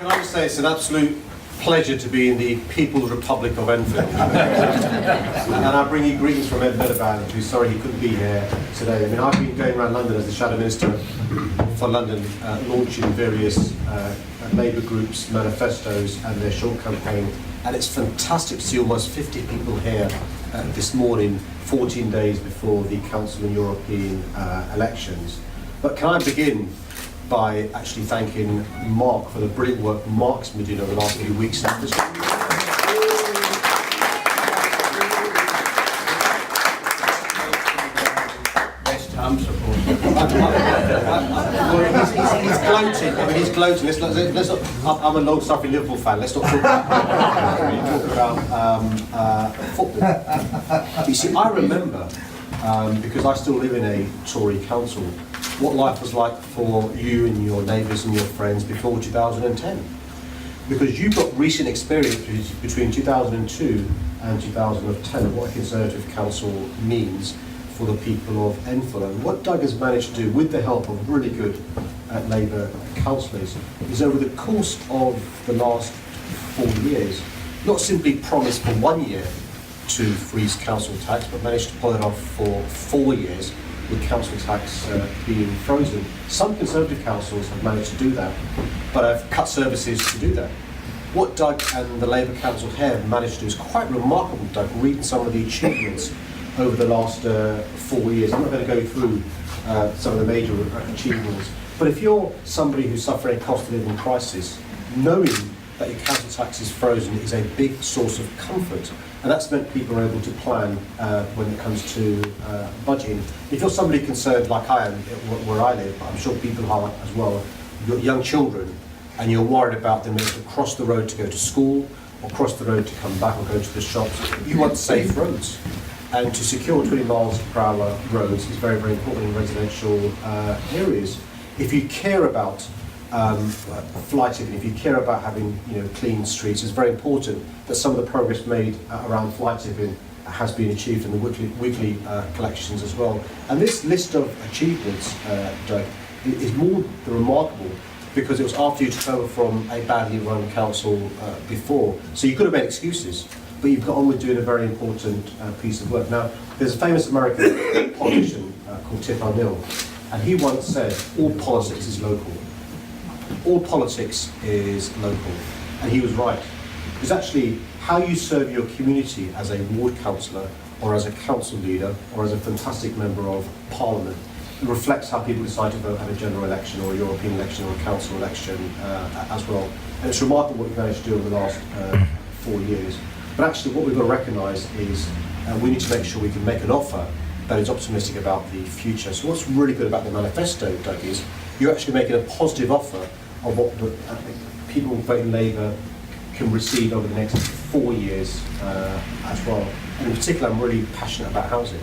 Can I just say it's an absolute pleasure to be in the People's Republic of Enfield. And I bring you greetings from Ed Miliband, who's sorry he couldn't be here today. I mean, I've been going around London as the Shadow Minister for London, launching various Labour groups' manifestos and their short campaign. And it's fantastic to see almost 50 people here this morning, 14 days before the Council and European elections. But can I begin by actually thanking Mark for the brilliant work Mark's been doing over the last few weeks. Best Ham supporter. He's gloating. I mean, he's gloating. Let's not, I'm a long-suffering Liverpool fan. Let's not talk about football. You see, I remember, because I still live in a Tory council, what life was like for you and your neighbours and your friends before 2010. Because you've got recent experience between 2002 and 2010 of what a Conservative council means for the people of Enfield. And what Doug has managed to do, with the help of really good Labour councillors, is over the course of the last 4 years, not simply promised for 1 year to freeze council tax, but managed to pull it off for 4 years, with council tax being frozen. Some Conservative councils have managed to do that, but have cut services to do that. What Doug and the Labour Council have managed to do is quite remarkable, Doug, reading some of the achievements over the last 4 years. I'm not going to go through some of the major achievements, but if you're somebody who's suffering a cost of living crisis, knowing that your council tax is frozen is a big source of comfort. And that's meant people are able to plan when it comes to budgeting. If you're somebody concerned like I am, where I live, I'm sure people are as well, you've got young children and you're worried about them able to cross the road to go to school or cross the road to come back or go to the shops, you want safe roads. And to secure 20 miles per hour roads is very, very important in residential areas. If you care about fly tipping, if you care about having clean streets, it's very important that some of the progress made around fly tipping has been achieved in the weekly collections as well. And this list of achievements, Doug, is more than remarkable because it was after you took over from a badly run council before. So you could have made excuses, but you've got on with doing a very important piece of work. Now, there's a famous American politician called Tip O'Neill, and he once said, all politics is local. All politics is local, and he was right. Because actually, how you serve your community as a ward councillor, or as a council leader, or as a fantastic member of Parliament, reflects how people decide to vote at a general election, or a European election, or a council election as well. And it's remarkable what we've managed to do over the last 4 years. But actually, what we've got to recognise is we need to make sure we can make an offer that is optimistic about the future. So what's really good about the manifesto, Doug, is you're actually making a positive offer of what the people voting Labour can receive over the next 4 years as well. And in particular, I'm really passionate about housing.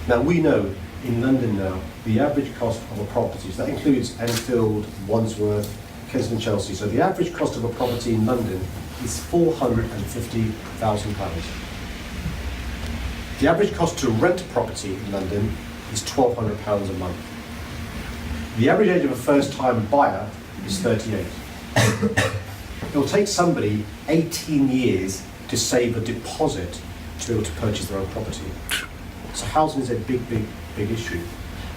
Now, we know in London now, the average cost of a property, so that includes Enfield, Wandsworth, Kensington, Chelsea, so the average cost of a property in London is £450,000. The average cost to rent a property in London is £1,200 a month. The average age of a first-time buyer is 38. It will take somebody 18 years to save a deposit to be able to purchase their own property. So housing is a big issue.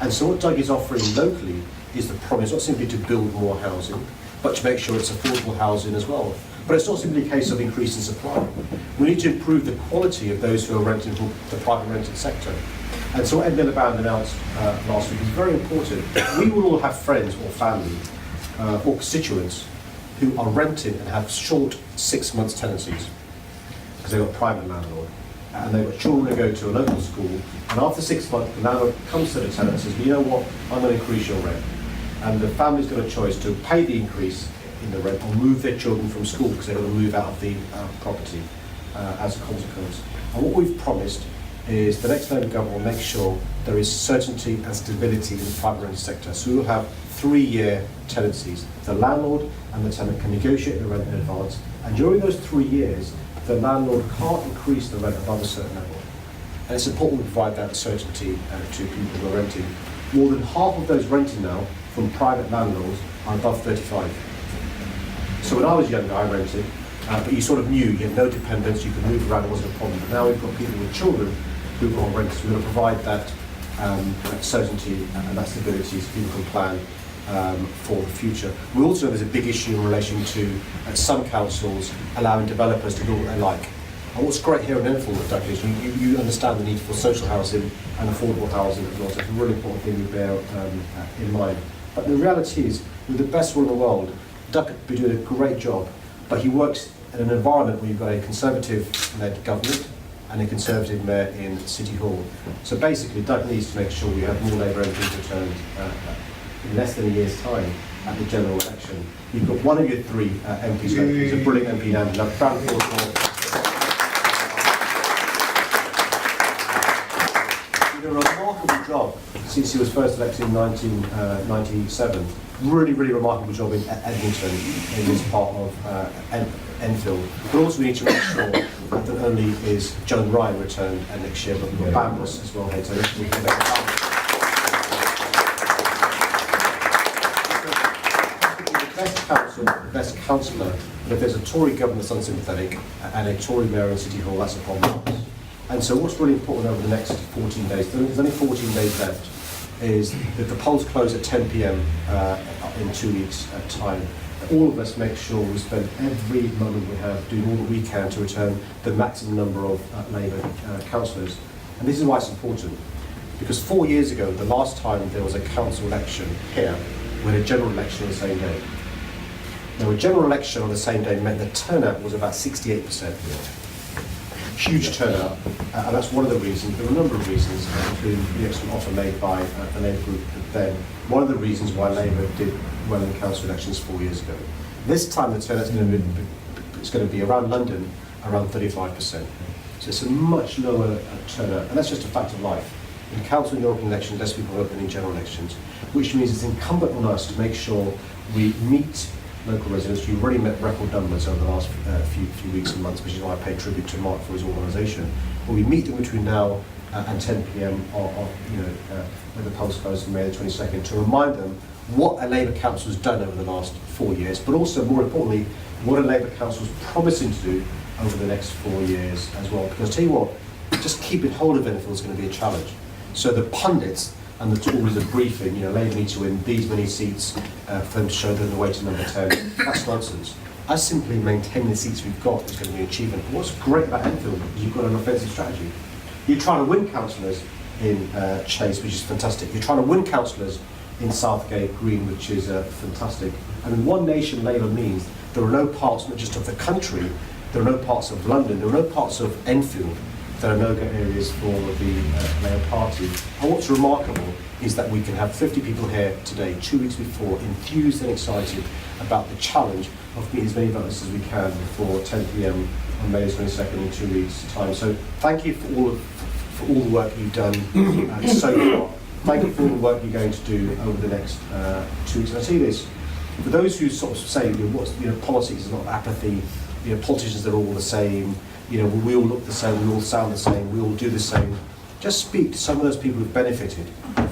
And so what Doug is offering locally is the promise not simply to build more housing, but to make sure it's affordable housing as well. But it's not simply a case of increasing supply. We need to improve the quality of those who are renting from the private rented sector. And so what Ed Miliband announced last week is very important. We will all have friends or family or constituents who are renting and have short 6 months tenancies because they've got a private landlord and they've got children who go to a local school, and after 6 months the landlord comes to the tenant and says, well, you know what, I'm going to increase your rent. And the family's got a choice to pay the increase in the rent or move their children from school because they're going to move out of the property as a consequence. And what we've promised is the next Labour government will make sure there is certainty and stability in the private rented sector. So we will have 3-year tenancies. The landlord and the tenant can negotiate the rent in advance, and during those 3 years, the landlord can't increase the rent above a certain level. And it's important to provide that certainty to people who are renting. More than half of those renting now from private landlords are above 35. So when I was younger, I rented, but you sort of knew you had no dependence, you could move around, it wasn't a problem. But now we've got people with children who are on rent, so we're going to provide that certainty and that stability so people can plan for the future. We also know there's a big issue in relation to some councils allowing developers to do what they like. And what's great here in Enfield, Doug, is you understand the need for social housing and affordable housing as well. So it's a really important thing we bear in mind. But the reality is, with the best will in the world, Doug could be doing a great job, but he works in an environment where you've got a Conservative-led government and a Conservative mayor in City Hall. So basically, Doug needs to make sure we have more Labour MPs returned in less than a year's time at the general election. You've got one of your three MPs left. He's a brilliant MP now. He did a remarkable job since he was first elected in 1997. Really, really remarkable job in Edmonton, in this part of Enfield. But also we need to make sure that not only is Joan Ryan returned next year, but we've got Bambus as well here. So we can make the best council, the best councillor, but if there's a Tory government that's unsympathetic and a Tory mayor in City Hall, that's a problem. And so what's really important over the next 14 days, there's only 14 days left, is that the polls close at 10 p.m. In 2 weeks' time. All of us make sure we spend every moment we have doing all that we can to return the maximum number of Labour councillors. And this is why it's important, because 4 years ago, the last time there was a council election here, we had a general election on the same day. Now, a general election on the same day meant the turnout was about 68%. Huge turnout, and that's one of the reasons. There were a number of reasons, including the excellent offer made by the Labour group then. One of the reasons why Labour did well in council elections 4 years ago. This time the turnout's going to be around London, around 35%. So it's a much lower turnout, and that's just a fact of life. In council and European elections, less people vote than in general elections, which means it's incumbent on us to make sure we meet local residents. You've already met record numbers over the last few weeks and months, which is why I pay tribute to Mark for his organisation. But we meet them between now and 10 p.m. When the polls close on May the 22nd, to remind them what a Labour council has done over the last 4 years, but also, more importantly, what a Labour council is promising to do over the next 4 years as well. Because I tell you what, just keeping hold of Enfield is going to be a challenge. So the pundits and the Tories are briefing, Labour need to win these many seats for them to show they're on the way to number 10. That's nonsense. Us simply maintaining the seats we've got is going to be an achievement. But what's great about Enfield is you've got an offensive strategy. You're trying to win councillors in Chase, which is fantastic. You're trying to win councillors in Southgate Green, which is fantastic. And in One Nation Labour means there are no parts, not just of the country, there are no parts of London, there are no parts of Enfield that are no-go areas for the Labour Party. And what's remarkable is that we can have 50 people here today, 2 weeks before, enthused and excited about the challenge of meeting as many voters as we can before 10 p.m. on May 22nd in 2 weeks' time. So thank you for all the work you've done so far. Thank you for all the work you're going to do over the next 2 weeks. And I tell you this, for those who sort of say, politics is not apathy, politicians are all the same, we all look the same, we all sound the same, we all do the same. Just speak to some of those people who've benefited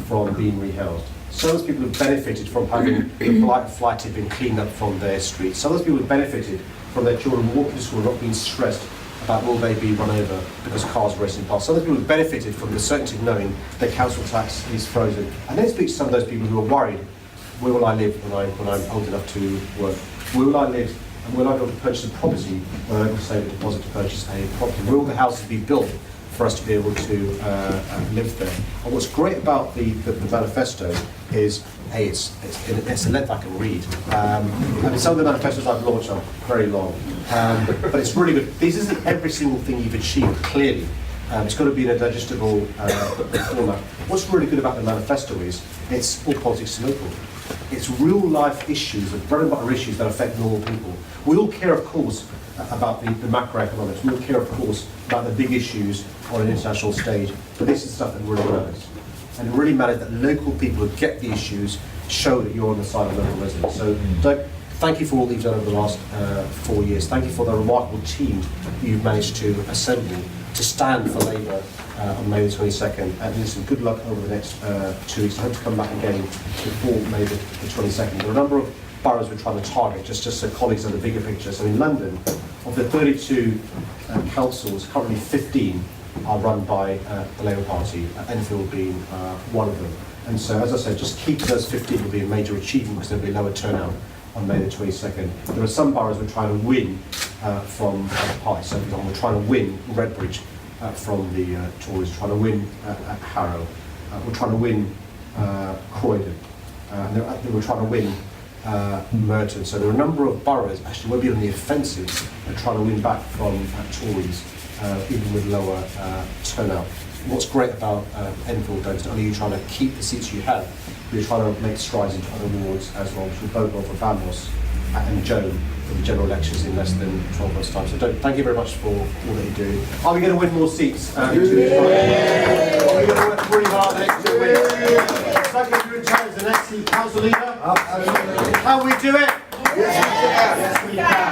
from being rehoused. Some of those people who've benefited from having the flight have been cleaned up from their streets. Some of those people who've benefited from their children walking to school, not being stressed about will they be run over because cars are racing past. Some of those people who've benefited from the certainty of knowing their council tax is frozen. And then speak to some of those people who are worried, where will I live when I'm old enough to work? Where will I live? And will I be able to purchase a property when I'm able to save a deposit to purchase a property? Will the houses be built for us to be able to live there? And what's great about the manifesto is, it's a length I can read. Some of the manifestos I've launched are very long, but it's really good. This isn't every single thing you've achieved, clearly. It's got to be in a digestible format. What's really good about the manifesto is it's all politics local. It's real life issues, the bread and butter issues that affect normal people. We all care, of course, about the macroeconomics. We all care, of course, about the big issues on an international stage. But this is stuff that really matters. And it really matters that local people who get the issues show that you're on the side of local residents. So, Doug, thank you for all that you've done over the last 4 years. Thank you for the remarkable team you've managed to assemble to stand for Labour on May the 22nd. And listen, good luck over the next 2 weeks. I hope to come back again before May the 22nd. There are a number of boroughs we're trying to target, just so colleagues know the bigger picture. So in London, of the 32 councils, currently 15 are run by the Labour Party, Enfield being one of them. And so, as I said, just keep those 15 will be a major achievement because there'll be a lower turnout on May the 22nd. There are some boroughs we're trying to win from the party. So, for example, we're trying to win Redbridge from the Tories, trying to win Harrow, we're trying to win Croydon, and we're trying to win Merton. So there are a number of boroughs actually will be on the offensive and trying to win back from Tories, even with lower turnout. What's great about Enfield though is not only are you trying to keep the seats you have, but you're trying to make strides into other wards as well, which will bode well for Bamos and Joan for the general elections in less than 12 months' time. So thank you very much for all that you do. Are we going to win more seats? Are we going to work really hard the next 2 weeks? Sadiq, you in charge as the next council leader? Absolutely. Can we do it? Yes, we can. Yes, we can.